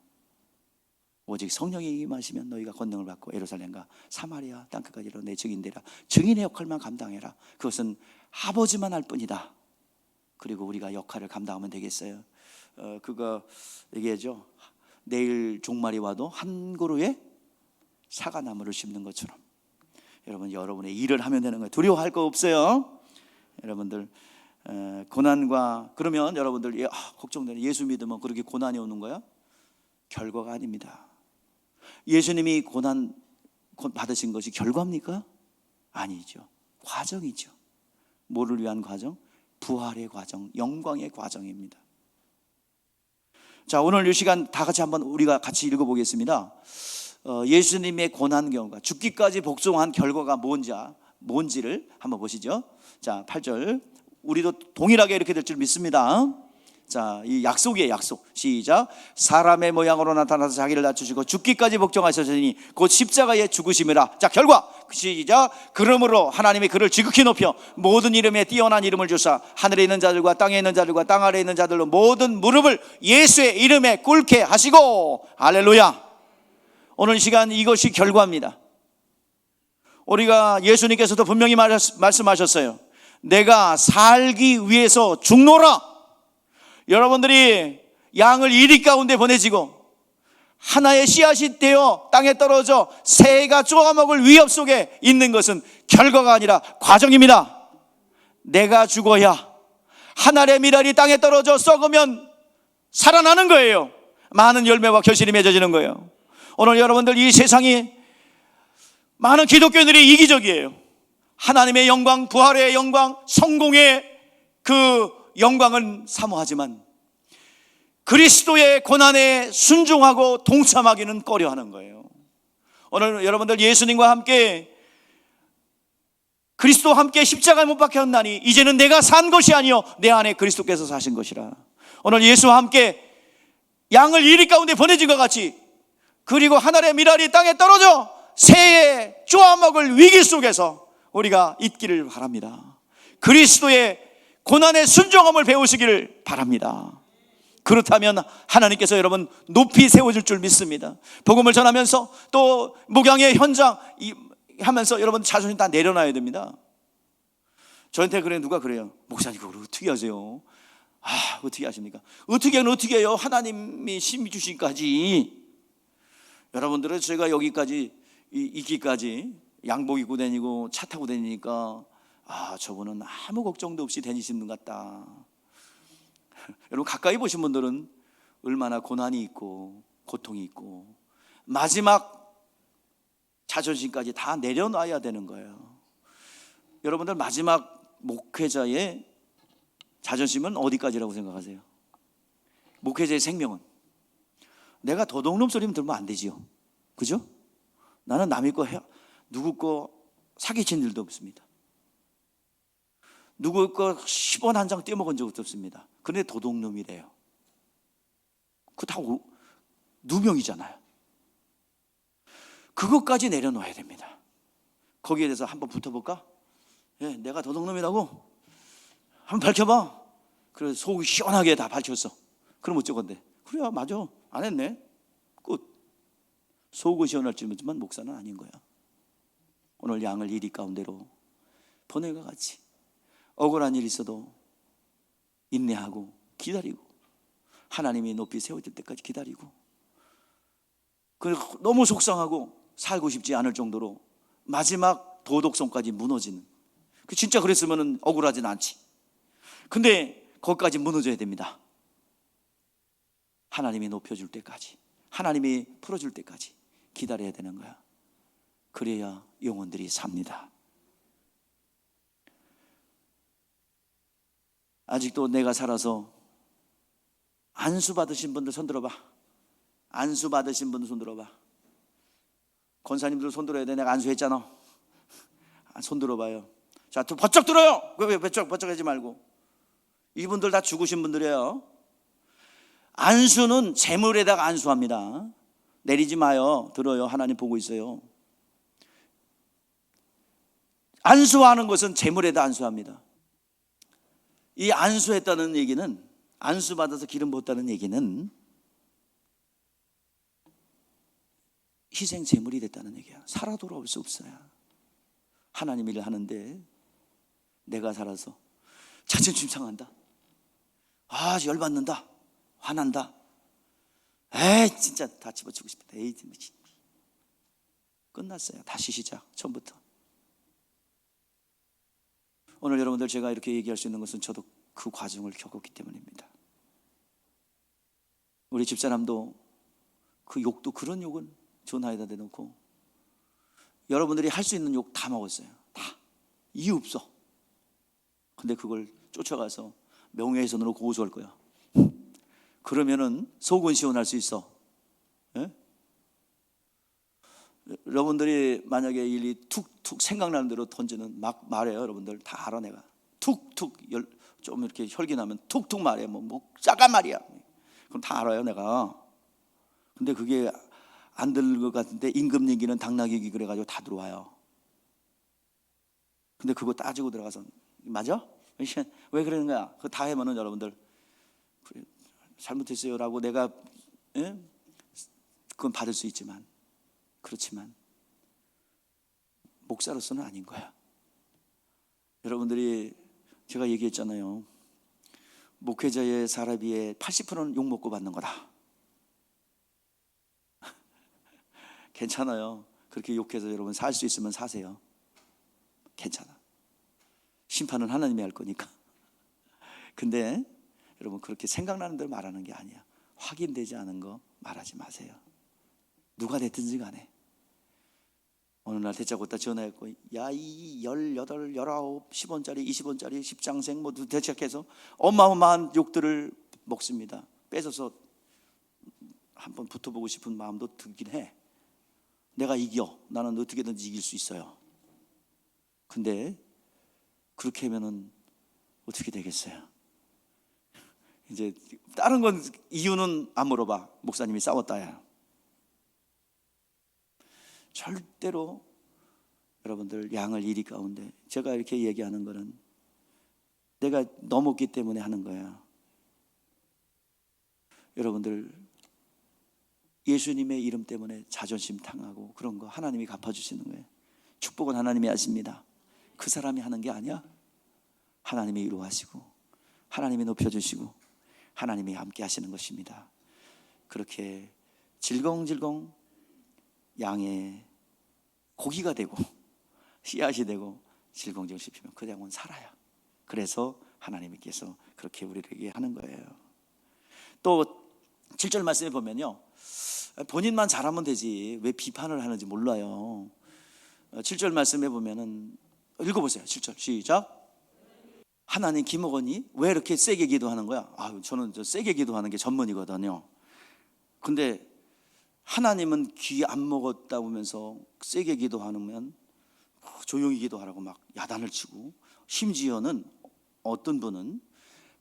오직 성령이 임하시면 너희가 권능을 받고 예루살렘과 사마리아 땅끝까지로 내 증인되라. 증인의 역할만 감당해라. 그것은 아버지만 할 뿐이다. 그리고 우리가 역할을 감당하면 되겠어요. 그거 얘기하죠. 내일 종말이 와도 한 그루에 사과나무를 심는 것처럼 여러분, 여러분의 일을 하면 되는 거예요. 두려워할 거 없어요. 여러분들 고난과, 그러면 여러분들 걱정되는, 예수 믿으면 그렇게 고난이 오는 거야? 결과가 아닙니다. 예수님이 고난 받으신 것이 결과입니까? 아니죠. 과정이죠. 뭐를 위한 과정? 부활의 과정, 영광의 과정입니다. 자, 오늘 이 시간 다 같이 한번 우리가 같이 읽어보겠습니다. 예수님의 고난 경우가 죽기까지 복종한 결과가 뭔지를 한번 보시죠. 자, 8절. 우리도 동일하게 이렇게 될 줄 믿습니다. 자, 이 약속이에요, 약속. 시작. 사람의 모양으로 나타나서 자기를 낮추시고 죽기까지 복종하셨으니 곧 십자가에 죽으심이라. 자, 결과. 시작. 그러므로 하나님이 그를 지극히 높여 모든 이름에 뛰어난 이름을 주사 하늘에 있는 자들과 땅에 있는 자들과 땅 아래에 있는 자들로 모든 무릎을 예수의 이름에 꿇게 하시고. 할렐루야. 오늘 이 시간 이것이 결과입니다. 우리가 예수님께서도 분명히 말씀하셨어요. 내가 살기 위해서 죽노라. 여러분들이 양을 이리 가운데 보내지고 하나의 씨앗이 되어 땅에 떨어져 새가 쪼아먹을 위협 속에 있는 것은 결과가 아니라 과정입니다. 내가 죽어야 한 알의 밀알이 땅에 떨어져 썩으면 살아나는 거예요. 많은 열매와 결실이 맺어지는 거예요. 오늘 여러분들, 이 세상이 많은 기독교인들이 이기적이에요. 하나님의 영광, 부활의 영광, 성공의 그 영광은 사모하지만 그리스도의 고난에 순종하고 동참하기는 꺼려하는 거예요. 오늘 여러분들, 예수님과 함께 그리스도와 함께 십자가에 못 박혔나니 이제는 내가 산 것이 아니요 내 안에 그리스도께서 사신 것이라. 오늘 예수와 함께 양을 이리 가운데 보내진 것 같이, 그리고 하늘의 밀알이 땅에 떨어져 새에 쪼아먹을 위기 속에서 우리가 있기를 바랍니다. 그리스도의 고난의 순종함을 배우시기를 바랍니다. 그렇다면 하나님께서 여러분 높이 세워줄 줄 믿습니다. 복음을 전하면서 또 목양의 현장 하면서 여러분 자존심 다 내려놔야 됩니다. 저한테 누가 그래요. 목사님 그걸 어떻게 하세요? 어떻게 하십니까? 어떻게 해요? 하나님이 심히 주신까지. 여러분들은 제가 여기까지 있기까지 양복 입고 다니고 차 타고 다니니까 저분은 아무 걱정도 없이 다니시는 것 같다. 여러분 가까이 보신 분들은 얼마나 고난이 있고 고통이 있고 마지막 자존심까지 다 내려놔야 되는 거예요. 여러분들 마지막 목회자의 자존심은 어디까지라고 생각하세요? 목회자의 생명은 내가 도둑놈 소리만 들으면 안 되지요. 그죠? 나는 남의 거 누구 거 사기친 일도 없습니다. 누구 거 10원 한 장 떼먹은 적도 없습니다. 그런데 도둑놈이래요. 그거 다 누명이잖아요. 그것까지 내려놓아야 됩니다. 거기에 대해서 한번 붙어볼까? 내가 도둑놈이라고 한번 밝혀봐. 그래서 속이 시원하게 다 밝혔어. 그럼 어쩔 건데? 그래, 맞아, 안 했네. 끝. 속이 시원할 줄 알지만 목사는 아닌 거야. 오늘 양을 이리 가운데로 보내가 같이 억울한 일이 있어도 인내하고 기다리고 하나님이 높이 세워질 때까지 기다리고, 너무 속상하고 살고 싶지 않을 정도로 마지막 도덕성까지 무너지는, 진짜 그랬으면 억울하진 않지. 근데 거기까지 무너져야 됩니다. 하나님이 높여줄 때까지, 하나님이 풀어줄 때까지 기다려야 되는 거야. 그래야 영혼들이 삽니다. 아직도 내가 살아서 안수 받으신 분들 손 들어봐. 안수 받으신 분들 손 들어봐. 권사님들 손 들어야 돼. 내가 안수했잖아. 손 들어봐요. 자, 또 버쩍 들어요. 왜 버쩍 하지 말고. 이분들 다 죽으신 분들이에요. 안수는 재물에다가 안수합니다. 내리지 마요. 들어요. 하나님 보고 있어요. 안수하는 것은 재물에다 안수합니다. 이 안수했다는 얘기는, 안수 받아서 기름 부었다는 얘기는 희생 제물이 됐다는 얘기야. 살아 돌아올 수 없어요. 하나님 일을 하는데 내가 살아서 자존심 상한다, 열받는다, 화난다, 진짜 다 집어치고 싶다, 끝났어요. 다시 시작, 처음부터. 오늘 여러분들, 제가 이렇게 얘기할 수 있는 것은 저도 그 과정을 겪었기 때문입니다. 우리 집사람도 그 욕도, 그런 욕은 전화에다 대놓고 여러분들이 할 수 있는 욕 다 먹었어요. 다. 이유 없어. 근데 그걸 쫓아가서 명예훼손으로 고소할 거야. 그러면은 속은 시원할 수 있어. 예? 여러분들이 만약에 일이 툭툭 생각나는 대로 던지는 막 말해요. 여러분들 다 알아. 내가 툭툭 좀 이렇게 혈기 나면 툭툭 말해. 뭐 잠깐 말이야. 그럼 다 알아요 내가. 근데 그게 안 들을 것 같은데 임금 얘기는 당나귀 얘기 그래가지고 다 들어와요. 근데 그거 따지고 들어가서 맞아? 왜 그러는 거야? 그거 다 해면은 여러분들 그래, 잘못했어요라고 내가 그건 받을 수 있지만, 그렇지만 목사로서는 아닌 거야. 여러분들이 제가 얘기했잖아요. 목회자의 사례비의 80%는 욕먹고 받는 거다. 괜찮아요. 그렇게 욕해서 여러분 살 수 있으면 사세요. 괜찮아. 심판은 하나님이 할 거니까. 근데 여러분 그렇게 생각나는 대로 말하는 게 아니야. 확인되지 않은 거 말하지 마세요. 누가 됐든지 간에. 어느 날 대짜고따 전화했고, 야, 이 18, 19, 10원짜리, 20원짜리, 10장생 뭐 대책해서 어마어마한 욕들을 먹습니다. 뺏어서 한번 붙어보고 싶은 마음도 들긴 해. 내가 이겨. 나는 어떻게든지 이길 수 있어요. 근데 그렇게 하면은 어떻게 되겠어요? 이제 다른 건 이유는 안 물어봐. 목사님이 싸웠다야. 절대로 여러분들 양을 이리 가운데, 제가 이렇게 얘기하는 거는 내가 넘었기 때문에 하는 거야. 여러분들 예수님의 이름 때문에 자존심 상하고 그런 거 하나님이 갚아주시는 거예요. 축복은 하나님이 하십니다. 그 사람이 하는 게 아니야. 하나님이 위로하시고 하나님이 높여주시고 하나님이 함께 하시는 것입니다. 그렇게 질겅질겅 양의 고기가 되고 씨앗이 되고 질겅질겅 씹히면 그 양은 살아요. 그래서 하나님께서 그렇게 우리에게 하는 거예요. 또 7절 말씀에 보면요, 본인만 잘하면 되지 왜 비판을 하는지 몰라요. 7절 말씀에 보면은 읽어보세요. 7절 시작. 하나님 김옥원이 왜 이렇게 세게 기도하는 거야? 저는 세게 기도하는 게 전문이거든요. 근데 하나님은 귀 안 먹었다 보면서 세게 기도하면 조용히 기도하라고 막 야단을 치고, 심지어는 어떤 분은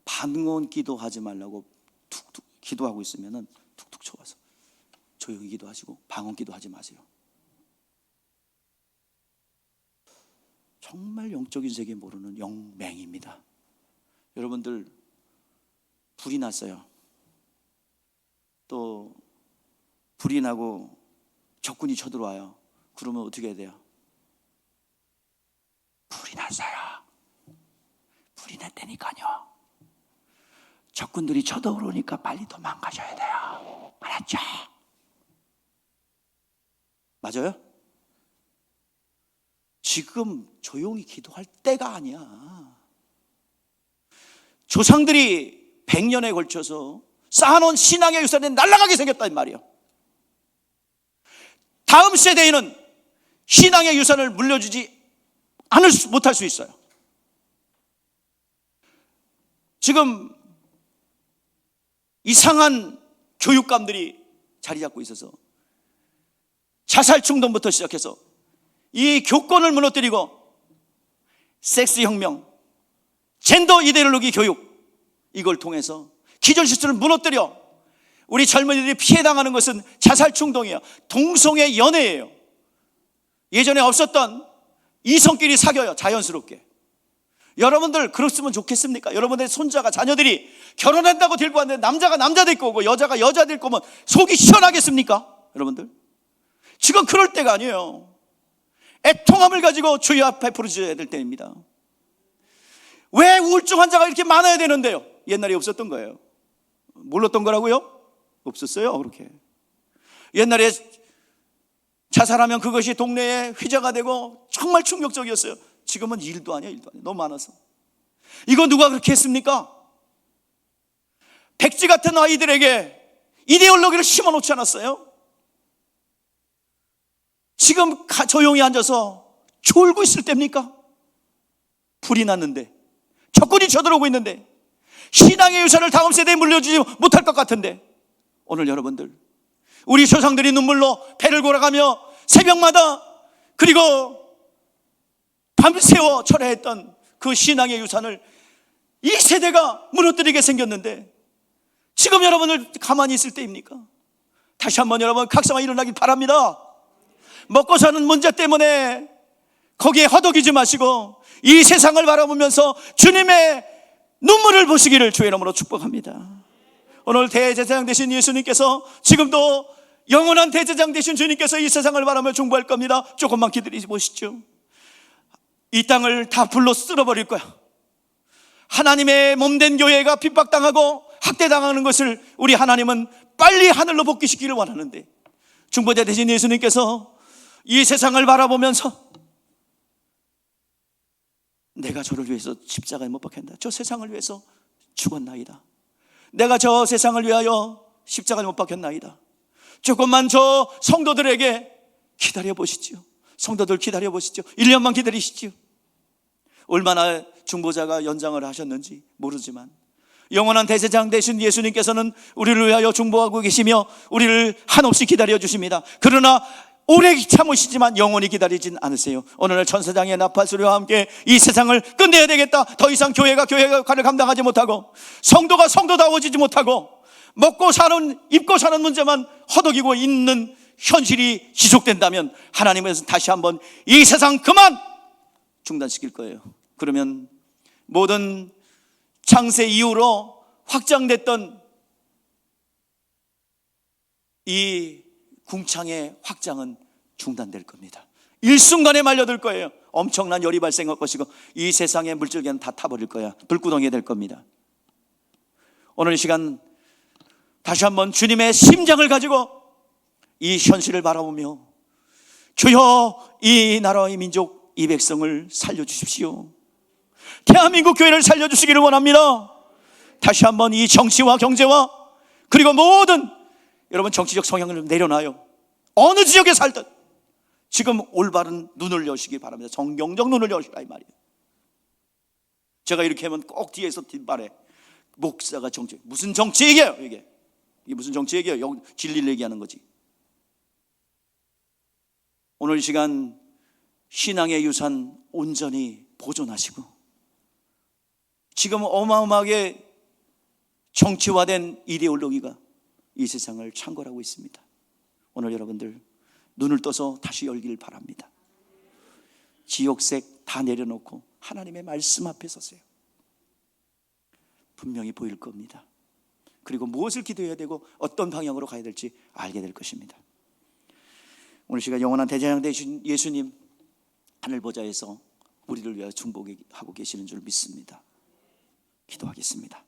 반원 기도하지 말라고 툭툭 기도하고 있으면은 툭툭 쳐와서 조용히 기도하시고 방언 기도하지 마세요. 정말 영적인 세계 모르는 영맹입니다. 여러분들 불이 났어요. 또 불이 나고 적군이 쳐들어와요. 그러면 어떻게 해야 돼요? 불이 났어요. 불이 났다니까요. 적군들이 쳐들어오니까 빨리 도망가셔야 돼요. 알았죠? 맞아요? 지금 조용히 기도할 때가 아니야. 조상들이 100년에 걸쳐서 쌓아놓은 신앙의 유산이 날아가게 생겼단 말이에요. 다음 세대에는 신앙의 유산을 물려주지 못할 수 있어요. 지금 이상한 교육감들이 자리 잡고 있어서 자살 충동부터 시작해서 이 교권을 무너뜨리고 섹스 혁명, 젠더 이데올로기 교육, 이걸 통해서 기존시스템을 무너뜨려 우리 젊은이들이 피해당하는 것은 자살 충동이에요. 동성애 연애예요. 예전에 없었던 이성끼리 사귀어요. 자연스럽게. 여러분들 그렇으면 좋겠습니까? 여러분들의 손자가, 자녀들이 결혼한다고 데리고 왔는데 남자가 남자 데리고 오고 여자가 여자 데리고 오면 속이 시원하겠습니까? 여러분들 지금 그럴 때가 아니에요. 애통함을 가지고 주여 앞에 부르셔야 될 때입니다. 왜 우울증 환자가 이렇게 많아야 되는데요? 옛날에 없었던 거예요. 몰랐던 거라고요? 없었어요. 그렇게 옛날에 자살하면 그것이 동네에 휘자가 되고 정말 충격적이었어요. 지금은 일도 아니야. 너무 많아서. 이거 누가 그렇게 했습니까? 백지 같은 아이들에게 이데올로기를 심어놓지 않았어요? 지금 조용히 앉아서 졸고 있을 때입니까? 불이 났는데, 적군이 쳐들어오고 있는데, 신앙의 유산을 다음 세대에 물려주지 못할 것 같은데, 오늘 여러분들, 우리 조상들이 눈물로 배를 골아가며 새벽마다 그리고 밤새워 철회했던 그 신앙의 유산을 이 세대가 무너뜨리게 생겼는데, 지금 여러분들 가만히 있을 때입니까? 다시 한번 여러분 각성화 일어나길 바랍니다. 먹고 사는 문제 때문에 거기에 허덕이지 마시고 이 세상을 바라보면서 주님의 눈물을 보시기를 주의 이름으로 축복합니다. 오늘 대제사장 되신 예수님께서, 지금도 영원한 대제사장 되신 주님께서 이 세상을 바라며 중보할 겁니다. 조금만 기다려 보시죠. 이 땅을 다 불로 쓸어버릴 거야. 하나님의 몸된 교회가 핍박당하고 학대당하는 것을 우리 하나님은 빨리 하늘로 복귀시키기를 원하는데, 중보자 되신 예수님께서 이 세상을 바라보면서 내가 저를 위해서 십자가에 못 박혔다, 저 세상을 위해서 죽었나이다, 내가 저 세상을 위하여 십자가에 못 박혔나이다. 조금만 저 성도들에게 기다려 보시죠. 성도들 기다려 보시죠. 1년만 기다리시죠. 얼마나 중보자가 연장을 하셨는지 모르지만 영원한 대제사장 되신 예수님께서는 우리를 위하여 중보하고 계시며 우리를 한없이 기다려 주십니다. 그러나 오래 참으시지만 영원히 기다리진 않으세요. 오늘 천사장의 나팔소리와 함께 이 세상을 끝내야 되겠다, 더 이상 교회가 교회의 역할을 감당하지 못하고 성도가 성도다워지지 못하고 먹고 사는 입고 사는 문제만 허덕이고 있는 현실이 지속된다면 하나님은 다시 한번 이 세상 그만 중단시킬 거예요. 그러면 모든 창세 이후로 확장됐던 이 궁창의 확장은 중단될 겁니다. 일순간에 말려들 거예요. 엄청난 열이 발생할 것이고 이 세상의 물줄기는 다 타버릴 거야. 불구덩이 될 겁니다. 오늘 이 시간 다시 한번 주님의 심장을 가지고 이 현실을 바라보며 주여 이 나라의 민족 이 백성을 살려주십시오. 대한민국 교회를 살려주시기를 원합니다. 다시 한번 이 정치와 경제와 그리고 모든 여러분 정치적 성향을 내려놔요. 어느 지역에 살든 지금 올바른 눈을 여시기 바랍니다. 성경적 눈을 여시라 이 말이에요. 제가 이렇게 하면 꼭 뒤에서 뒷발에 목사가 정치, 무슨 정치 얘기예요 이게 무슨 정치 얘기예요. 진리를 얘기하는 거지. 오늘 이 시간 신앙의 유산 온전히 보존하시고, 지금 어마어마하게 정치화된 이데올로기가 이 세상을 창궐하고 있습니다. 오늘 여러분들 눈을 떠서 다시 열기를 바랍니다. 지옥색 다 내려놓고 하나님의 말씀 앞에 서세요. 분명히 보일 겁니다. 그리고 무엇을 기도해야 되고 어떤 방향으로 가야 될지 알게 될 것입니다. 오늘 시간 영원한 대제사장 되신 예수님 하늘 보좌에서 우리를 위하여 중보하고 계시는 줄 믿습니다. 기도하겠습니다.